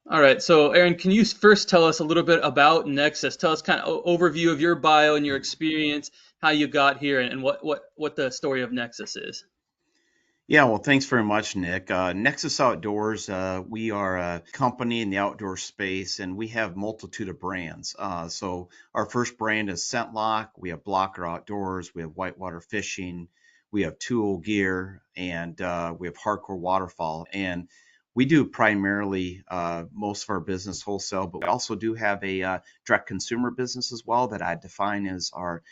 All right. So, Aaron, can you first tell us a little bit about Nexus? Tell us kind of overview of your bio and your experience, how you got here, and what the story of Nexus is. Yeah, well, thanks very much, Nick. Nexus Outdoors, we are a company in the outdoor space, and we have multitude of brands. So our first brand is ScentLock. We have Blocker Outdoors. We have Whitewater Fishing. We have Tool Gear, and we have Hardcore Waterfall. And we do primarily most of our business wholesale, but we also do have a direct consumer business as well that I define as our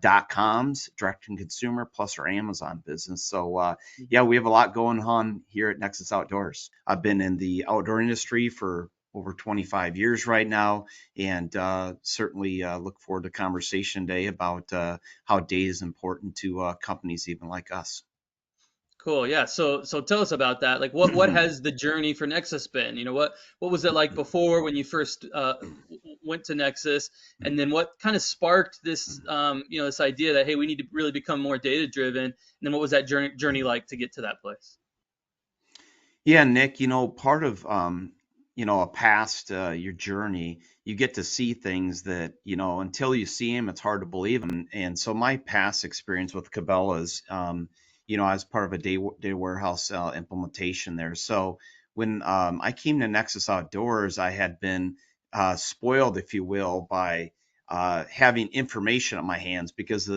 dot coms, direct to consumer, plus our Amazon business. So yeah, we have a lot going on here at Nexus Outdoors. I've been in the outdoor industry for over 25 years right now, and certainly look forward to conversation today about how data is important to companies even like us. Cool. Yeah. So tell us about that. Like, what has the journey for Nexus been? What was it like before when you first went to Nexus, and then what kind of sparked this this idea that hey, we need to really become more data driven, and then what was that journey like to get to that place? Yeah, Nick, part of a past your journey, you get to see things that, until you see them, it's hard to believe them. And so my past experience with Cabela's, I was part of a data warehouse implementation there. So when I came to Nexus Outdoors, I had been spoiled, if you will, by having information on my hands because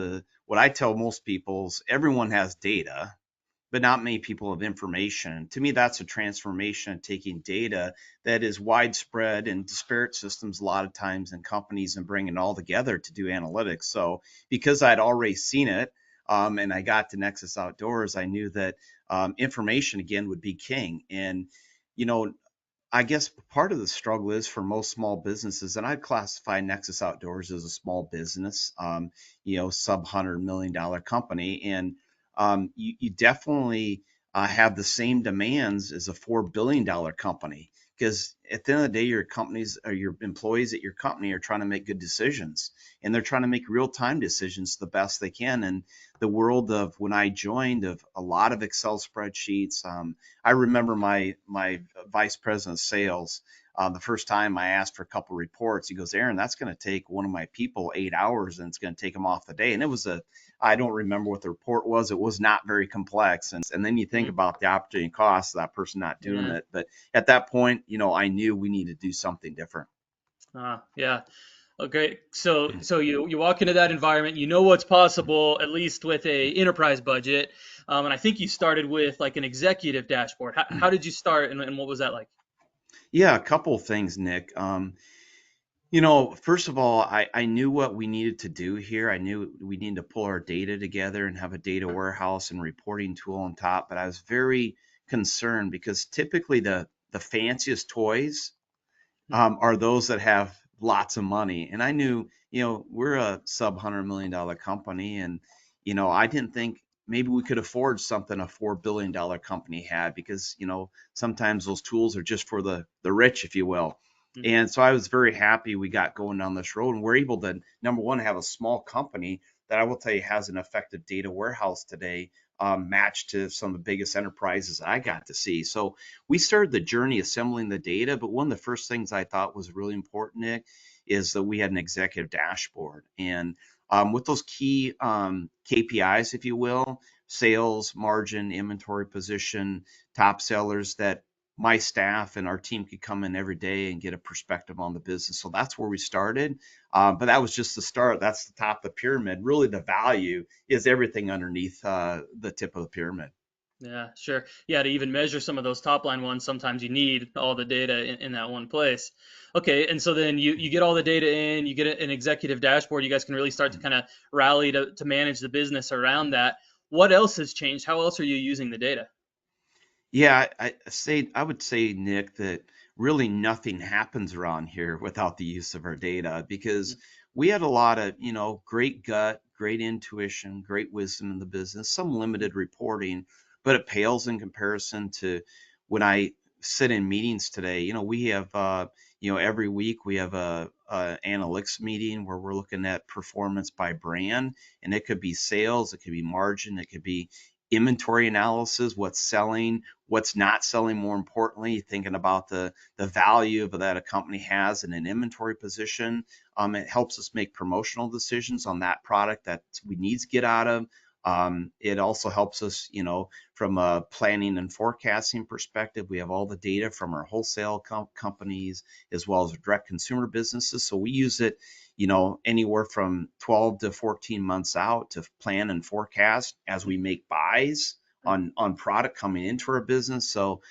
what I tell most people is everyone has data, but not many people have information. To me, that's a transformation of taking data that is widespread and disparate systems a lot of times in companies and bringing it all together to do analytics. So because I'd already seen it, and I got to Nexus Outdoors, I knew that information again would be king. And you know, I guess part of the struggle is for most small businesses, and I'd classify Nexus Outdoors as a small business, sub $100 million company, and you definitely have the same demands as a $4 billion company. Because at the end of the day, your companies or your employees at your company are trying to make good decisions, and they're trying to make real time decisions the best they can. And the world of when I joined, of a lot of Excel spreadsheets. I remember my vice president of sales. The first time I asked for a couple reports, he goes, "Aaron, that's going to take one of my people 8 hours, and it's going to take them off the day." And it was I don't remember what the report was. It was not very complex. And then you think Mhm. about the opportunity and cost of that person not doing Yeah. it. But at that point, I knew we needed to do something different. Yeah. Okay. So you walk into that environment, you know what's possible, at least with a enterprise budget. And I think you started with like an executive dashboard. How did you start, and what was that like? Yeah, a couple of things, Nick. First of all, I knew what we needed to do here. I knew we needed to pull our data together and have a data warehouse and reporting tool on top. But I was very concerned because typically the fanciest toys are those that have lots of money. And I knew, we're a sub $100 million company, and I didn't think maybe we could afford something a $4 billion company had because sometimes those tools are just for the rich, if you will. Hmm. And so I was very happy we got going down this road, and we're able to number one have a small company that I will tell you has an effective data warehouse today, matched to some of the biggest enterprises I got to see. So we started the journey assembling the data, but one of the first things I thought was really important, Nick, is that we had an executive dashboard. And with those key KPIs, if you will, sales, margin, inventory position, top sellers, that my staff and our team could come in every day and get a perspective on the business. So that's where we started. But that was just the start. That's the top of the pyramid. Really, the value is everything underneath the tip of the pyramid. Yeah, sure. Yeah, to even measure some of those top line ones, sometimes you need all the data in that one place. Okay, and so then you get all the data in, you get an executive dashboard, you guys can really start to kind of rally to manage the business around that. What else has changed? How else are you using the data? Yeah, I would say, Nick, that really nothing happens around here without the use of our data because we had a lot of, great gut, great intuition, great wisdom in the business, some limited reporting, but it pales in comparison to when I sit in meetings today. We have, every week we have a analytics meeting where we're looking at performance by brand, and it could be sales, it could be margin, it could be inventory analysis, what's selling, what's not selling. More importantly, thinking about the value that a company has in an inventory position. It helps us make promotional decisions on that product that we need to get out of. It also helps us, from a planning and forecasting perspective. We have all the data from our wholesale companies as well as direct consumer businesses. So we use it, anywhere from 12 to 14 months out to plan and forecast as we make buys on product coming into our business. So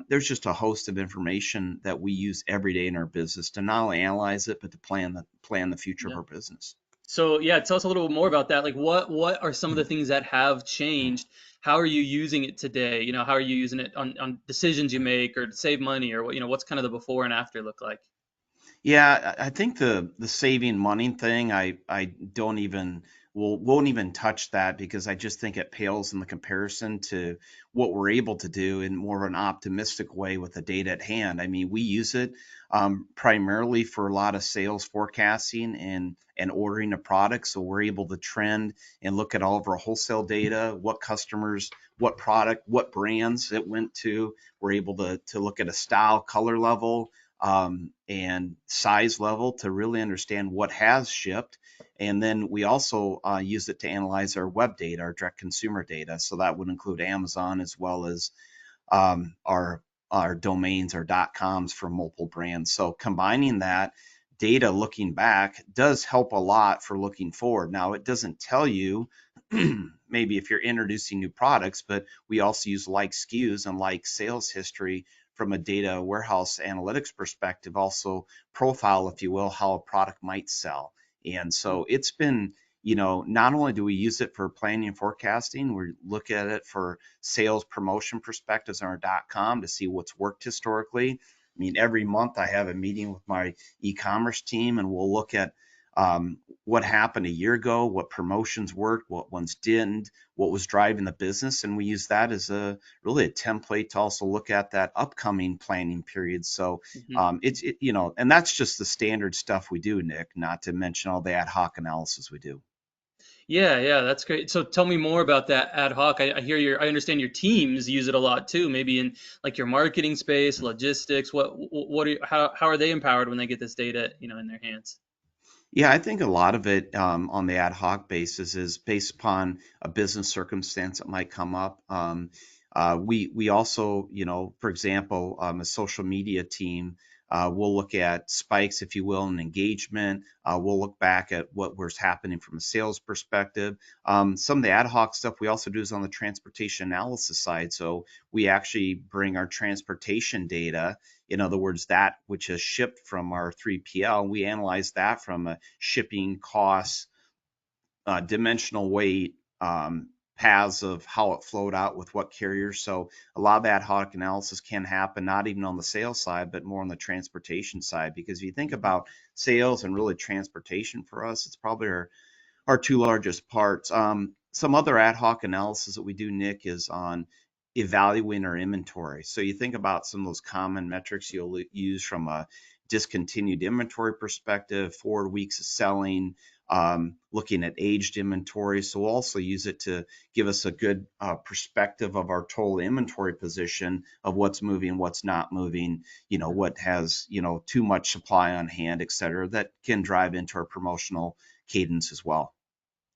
there's just a host of information that we use every day in our business to not only analyze it, but to plan the future of Yeah. our business. So yeah, tell us a little bit more about that. Like what are some of the things that have changed? How are you using it today? How are you using it on decisions you make or to save money or what's kind of the before and after look like? Yeah, I think the saving money thing, I don't even won't even touch that because I just think it pales in the comparison to what we're able to do in more of an optimistic way with the data at hand. I mean, we use it primarily for a lot of sales forecasting and ordering of products. So we're able to trend and look at all of our wholesale data, what customers, what product, what brands it went to. We're able to look at a style, color level, and size level to really understand what has shipped. And then we also use it to analyze our web data, our direct consumer data. So that would include Amazon as well as our domains, our .coms for multiple brands. So combining that data looking back does help a lot for looking forward. Now, it doesn't tell you maybe if you're introducing new products, but we also use like SKUs and like sales history from a data warehouse analytics perspective, also profile, if you will, how a product might sell. And so it's been, not only do we use it for planning and forecasting, we look at it for sales promotion perspectives on our .com to see what's worked historically. I mean, every month I have a meeting with my e-commerce team, and we'll look at what happened a year ago, what promotions worked, what ones didn't, what was driving the business, and we use that as a really a template to also look at that upcoming planning period. So Mhm. and that's just the standard stuff we do, Nick. Not to mention all the ad hoc analysis we do. Yeah, yeah, that's great. So tell me more about that ad hoc. I understand your teams use it a lot too, maybe in like your marketing space, logistics. How are they empowered when they get this data, in their hands? Yeah, I think a lot of it on the ad hoc basis is based upon a business circumstance that might come up. We also, for example, a social media team, we'll look at spikes, if you will, in engagement. We'll look back at what was happening from a sales perspective. Some of the ad hoc stuff we also do is on the transportation analysis side. So we actually bring our transportation data, in other words, that which is shipped from our 3PL. We analyze that from a shipping costs, dimensional weight, paths of how it flowed out with what carriers. So a lot of ad hoc analysis can happen not even on the sales side, but more on the transportation side. Because if you think about sales and really transportation for us, it's probably our two largest parts. Some other ad hoc analysis that we do, Nick, is on evaluating our inventory. So you think about some of those common metrics you'll use from a discontinued inventory perspective, 4 weeks of selling, looking at aged inventory. So we'll also use it to give us a good perspective of our total inventory position of what's moving, what's not moving, what has, too much supply on hand, et cetera, that can drive into our promotional cadence as well.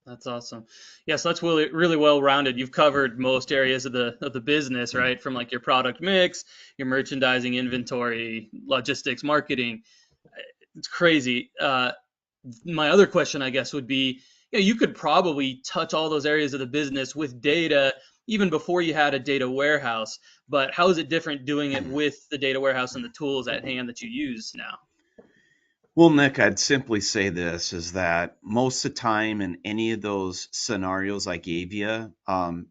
That's awesome. Yeah, so that's really really well rounded. You've covered most areas of the business, right? From like your product mix, your merchandising, inventory, logistics, marketing. It's crazy. My other question, I guess, would be, you could probably touch all those areas of the business with data even before you had a data warehouse. But how is it different doing it with the data warehouse and the tools at hand that you use now? Well, Nick, I'd simply say this is that most of the time in any of those scenarios I gave you,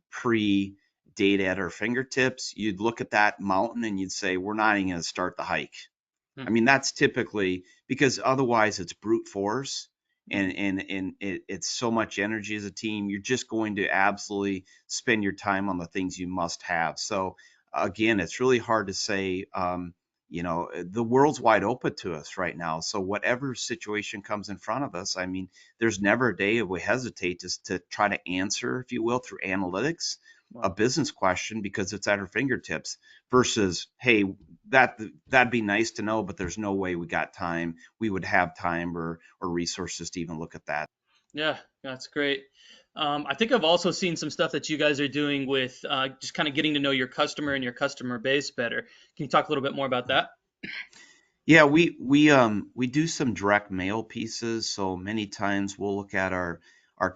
pre data at our fingertips, you'd look at that mountain and you'd say, we're not even going to start the hike. I Hmm. mean, that's typically because otherwise it's brute force Hmm. and it's so much energy as a team. You're just going to absolutely spend your time on the things you must have. So again, it's really hard to say. The world's wide open to us right now. So whatever situation comes in front of us, there's never a day we hesitate to try to answer, if you will, through analytics. a Wow. business question because it's at our fingertips versus, hey, that'd be nice to know, but there's no way we would have time or resources to even look at that. Yeah, that's great. I think I've also seen some stuff that you guys are doing with just kind of getting to know your customer and your customer base better. Can you talk a little bit more about that? Yeah, we do some direct mail pieces. So many times we'll look at our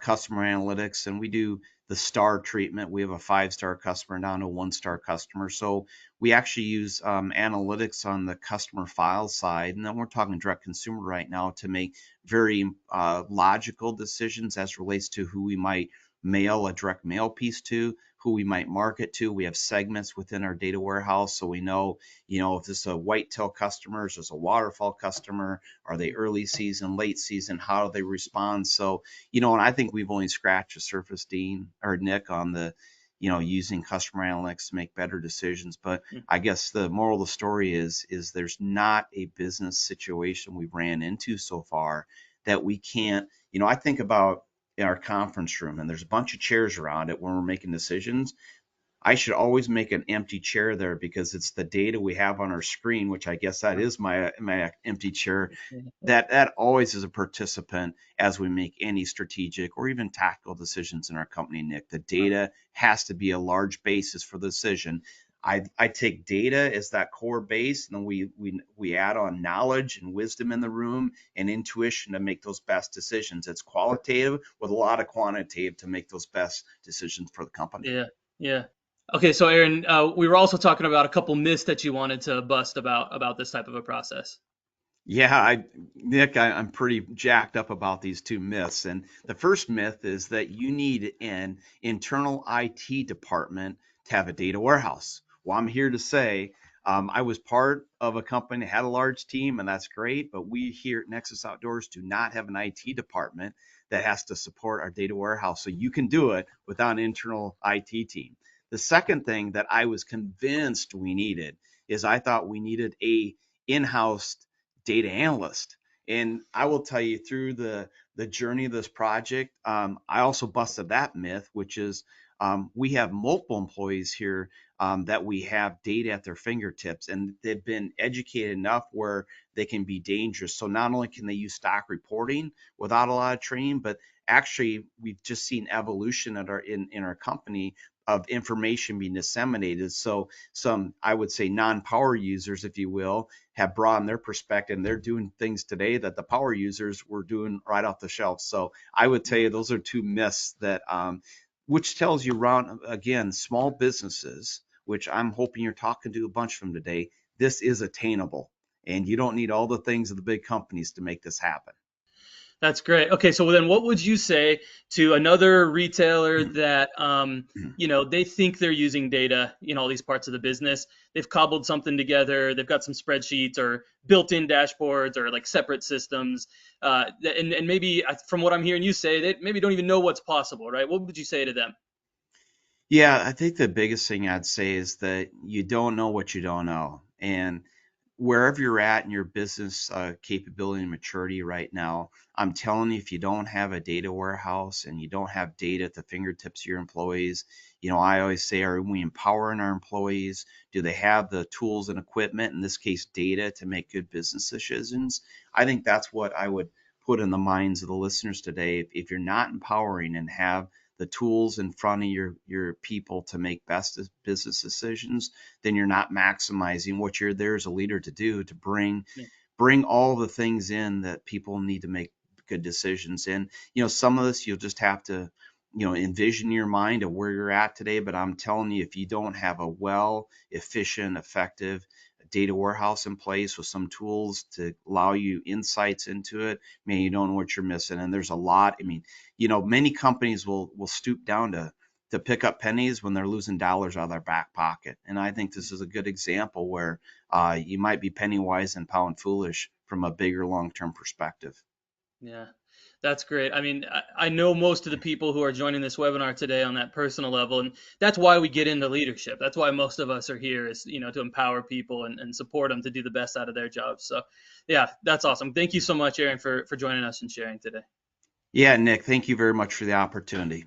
customer analytics, and we do the star treatment. We have a 5-star customer down to a 1-star customer. So we actually use analytics on the customer file side, and then we're talking direct consumer right now to make very logical decisions as relates to who we might mail a direct mail piece to, who we might market to. We have segments within our data warehouse, so we know, if this is a whitetail customer, is this a waterfall customer, are they early season, late season, how do they respond? So, and I think we've only scratched the surface, Dean or Nick, on the, using customer analytics to make better decisions. But Mm. I guess the moral of the story is there's not a business situation we ran into so far that we can't, I think about in our conference room, and there's a bunch of chairs around it when we're making decisions. I should always make an empty chair there because it's the data we have on our screen, which I guess that is my empty chair. That always is a participant as we make any strategic or even tactical decisions in our company, Nick. The data has to be a large basis for the decision. I take data as that core base, and then we add on knowledge and wisdom in the room and intuition to make those best decisions. It's qualitative with a lot of quantitative to make those best decisions for the company. Yeah, yeah. Okay, so Aaron, we were also talking about a couple myths that you wanted to bust about this type of a process. Yeah, Nick, I'm pretty jacked up about these two myths. And the first myth is that you need an internal IT department to have a data warehouse. Well, I'm here to say I was part of a company that had a large team, and that's great. But we here at Nexus Outdoors do not have an IT department that has to support our data warehouse. So you can do it without an internal IT team. The second thing that I was convinced we needed is I thought we needed a in-house data analyst. And I will tell you through the journey of this project, I also busted that myth, which is we have multiple employees here that we have data at their fingertips, and they've been educated enough where they can be dangerous. So not only can they use stock reporting without a lot of training, but actually we've just seen evolution in our company of information being disseminated. So some, I would say, non-power users, if you will, have broadened their perspective, and they're doing things today that the power users were doing right off the shelf. So I would tell you those are two myths that, which tells you around, again, small businesses, which I'm hoping you're talking to a bunch of them today, this is attainable. And you don't need all the things of the big companies to make this happen. That's great. Okay, so then what would you say to another retailer that they think they're using data in all these parts of the business? They've cobbled something together, they've got some spreadsheets or built-in dashboards or like separate systems. And maybe from what I'm hearing you say, they maybe don't even know what's possible, right? What would you say to them? Yeah, I think the biggest thing I'd say is that you don't know what you don't know. And wherever you're at in your business capability and maturity right now, I'm telling you, if you don't have a data warehouse and you don't have data at the fingertips of your employees, I always say, are we empowering our employees? Do they have the tools and equipment, in this case, data, to make good business decisions? I think that's what I would put in the minds of the listeners today. If you're not empowering and have the tools in front of your people to make best business decisions, then you're not maximizing what you're there as a leader to do, to Yeah, bring all the things in that people need to make good decisions. And some of this you'll just have to envision your mind of where you're at today. But I'm telling you, if you don't have a well, efficient, effective data warehouse in place with some tools to allow you insights into it, man, you don't know what you're missing. And there's a lot. I mean, many companies will stoop down to pick up pennies when they're losing dollars out of their back pocket. And I think this is a good example where you might be penny wise and pound foolish from a bigger long-term perspective. yeah, that's great. I mean, I know most of the people who are joining this webinar today on that personal level, and that's why we get into leadership. That's why most of us are here is, to empower people and support them to do the best out of their jobs. So, yeah, that's awesome. Thank you so much, Aaron, for joining us and sharing today. Yeah, Nick, thank you very much for the opportunity.